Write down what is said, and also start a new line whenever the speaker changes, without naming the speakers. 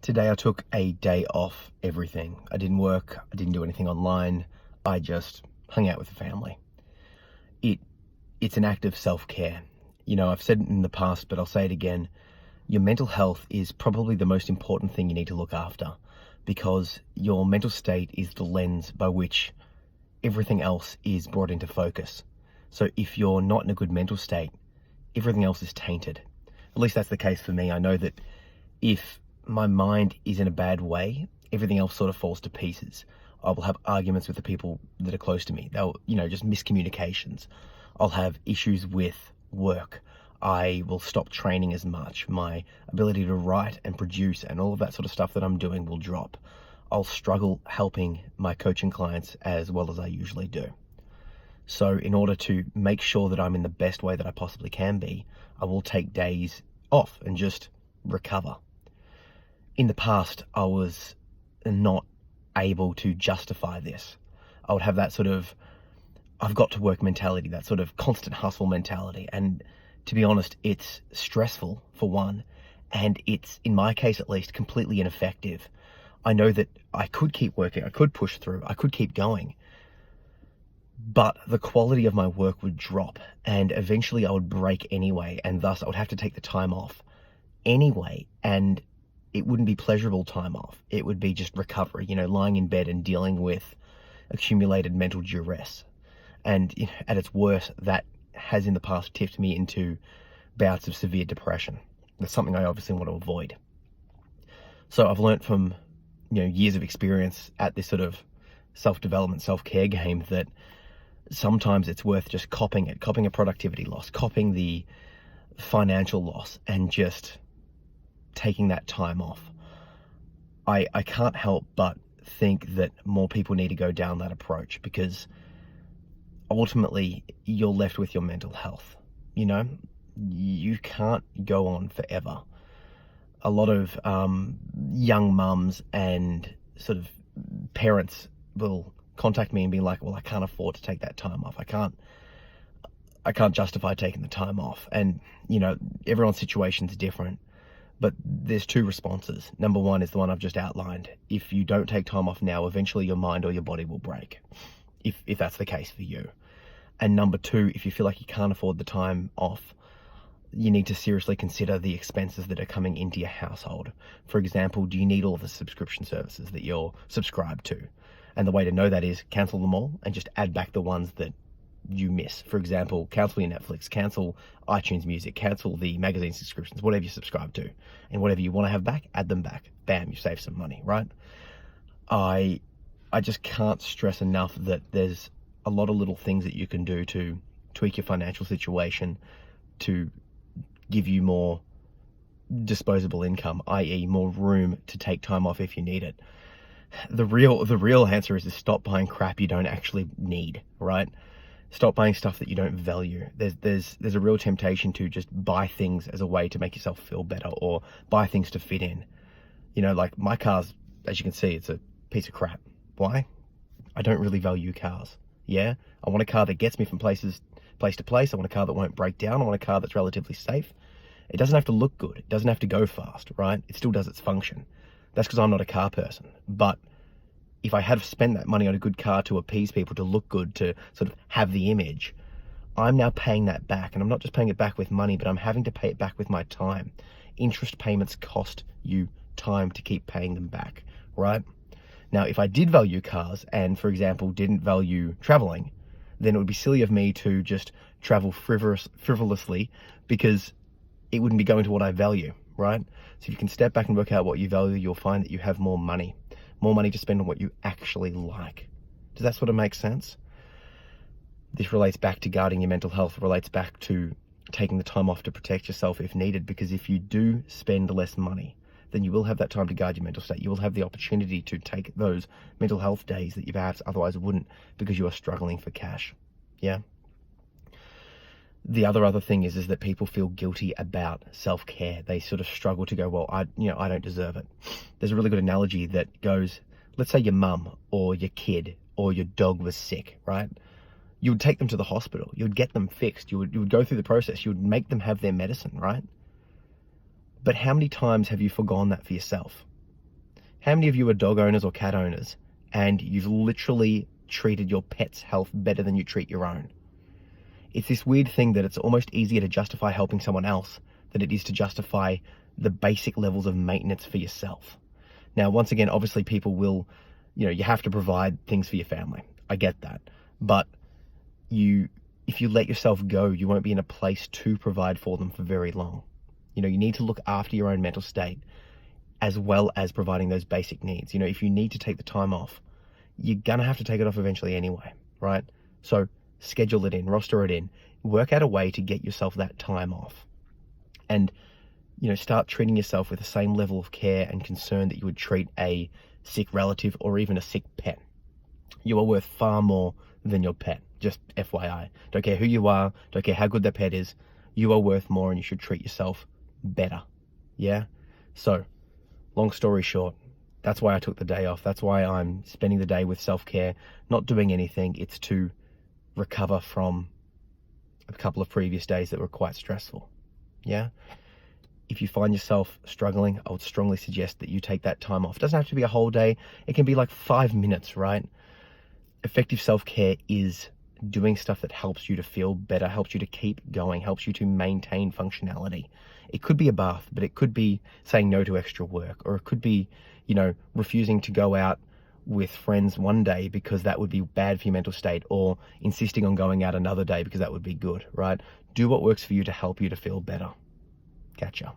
Today I took a day off everything. I didn't work, I didn't do anything online. I just hung out with the family. It it's an act of self-care. I've said it in the past, but I'll say it again. Your mental health is probably the most important thing you need to look after, because your mental state is the lens by which everything else is brought into focus. So if you're not in a good mental state, everything else is tainted. At least that's the case for me. I know that if my mind is in a bad way, everything else sort of falls to pieces. I will have arguments with the people that are close to me. They'll, just miscommunications. I'll have issues with work. I will stop training as much. My ability to write and produce and all of that sort of stuff that I'm doing will drop. I'll struggle helping my coaching clients as well as I usually do. So in order to make sure that I'm in the best way that I possibly can be, I will take days off and just recover. In the past, I was not able to justify this. I would have that sort of, I've got to work mentality, that sort of constant hustle mentality. And to be honest, it's stressful for one, and it's, in my case at least, completely ineffective. I know that I could keep working, I could push through, I could keep going, but the quality of my work would drop, and eventually I would break anyway, and thus I would have to take the time off anyway, and it wouldn't be pleasurable time off. It would be just recovery, lying in bed and dealing with accumulated mental duress. And at its worst, that has in the past tipped me into bouts of severe depression. That's something I obviously want to avoid. So I've learnt from, years of experience at this sort of self-development, self-care game, that sometimes it's worth just copying a productivity loss, copying the financial loss, and just taking that time off. I can't help but think that more people need to go down that approach, because ultimately you're left with your mental health. You can't go on forever. A lot of young mums and sort of parents will contact me and be like, well, I can't afford to take that time off. I can't justify taking the time off. And everyone's situation's different. But there's two responses. Number one is the one I've just outlined. If you don't take time off now, eventually your mind or your body will break, if that's the case for you. And number two, if you feel like you can't afford the time off, you need to seriously consider the expenses that are coming into your household. For example, do you need all of the subscription services that you're subscribed to? And the way to know that is cancel them all and just add back the ones that you miss. For example, cancel your Netflix, cancel iTunes Music, cancel the magazine subscriptions, whatever you subscribe to, and whatever you want to have back, add them back. Bam, you save some money, right? I just can't stress enough that there's a lot of little things that you can do to tweak your financial situation to give you more disposable income, i.e. more room to take time off if you need it. The real answer is to stop buying crap you don't actually need, right? Stop buying stuff that you don't value. There's a real temptation to just buy things as a way to make yourself feel better, or buy things to fit in. Like my car's, as you can see, it's a piece of crap. Why? I don't really value cars. Yeah, I want a car that gets me from place to place. I want a car that won't break down. I want a car that's relatively safe. It doesn't have to look good. It doesn't have to go fast, right? It still does its function. That's because I'm not a car person. But if I had spent that money on a good car to appease people, to look good, to sort of have the image, I'm now paying that back. And I'm not just paying it back with money, but I'm having to pay it back with my time. Interest payments cost you time to keep paying them back, right? Now, if I did value cars and, for example, didn't value traveling, then it would be silly of me to just travel frivolously, because it wouldn't be going to what I value, right? So if you can step back and work out what you value, you'll find that you have more money to spend on what you actually like. Does that sort of make sense? This relates back to guarding your mental health, relates back to taking the time off to protect yourself if needed, because if you do spend less money, then you will have that time to guard your mental state. You will have the opportunity to take those mental health days that you perhaps otherwise wouldn't, because you are struggling for cash. Yeah? The other thing is that people feel guilty about self-care. They sort of struggle to go, well, I don't deserve it. There's a really good analogy that goes, let's say your mum or your kid or your dog was sick, right? You would take them to the hospital. You would get them fixed. You would go through the process. You would make them have their medicine, right? But how many times have you forgone that for yourself? How many of you are dog owners or cat owners and you've literally treated your pet's health better than you treat your own? It's this weird thing that it's almost easier to justify helping someone else than it is to justify the basic levels of maintenance for yourself. Now, once again, obviously people will, you have to provide things for your family. I get that. But if you let yourself go, you won't be in a place to provide for them for very long. You need to look after your own mental state as well as providing those basic needs. If you need to take the time off, you're going to have to take it off eventually anyway, right? So schedule it in, roster it in, work out a way to get yourself that time off. And, start treating yourself with the same level of care and concern that you would treat a sick relative or even a sick pet. You are worth far more than your pet, just FYI. Don't care who you are, don't care how good that pet is, you are worth more and you should treat yourself better, yeah? So, long story short, that's why I took the day off. That's why I'm spending the day with self-care, not doing anything. It's to recover from a couple of previous days that were quite stressful, yeah? If you find yourself struggling, I would strongly suggest that you take that time off. It doesn't have to be a whole day. It can be like 5 minutes, right? Effective self-care is doing stuff that helps you to feel better, helps you to keep going, helps you to maintain functionality. It could be a bath, but it could be saying no to extra work, or it could be, refusing to go out with friends one day because that would be bad for your mental state, or insisting on going out another day because that would be good, right? Do what works for you to help you to feel better. Catch ya.